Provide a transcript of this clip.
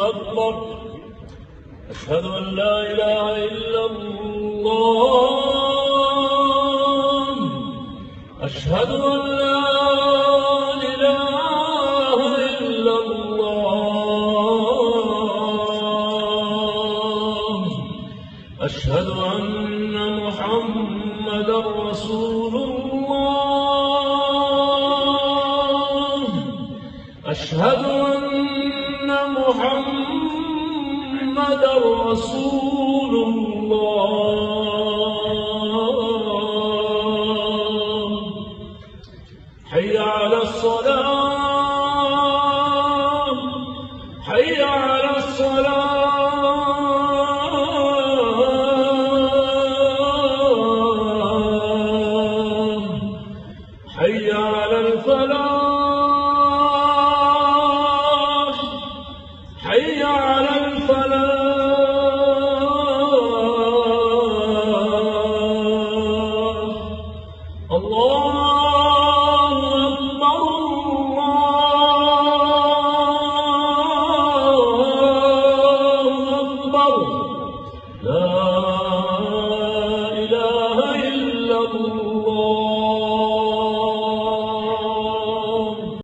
أكبر. أشهد أن لا إله إلا الله. أشهد أن لا إله إلا الله. أشهد أن محمدًا رسول الله. أشهد أن محمدًا رسول الله. حي على الصلاة. حي على الصلاة.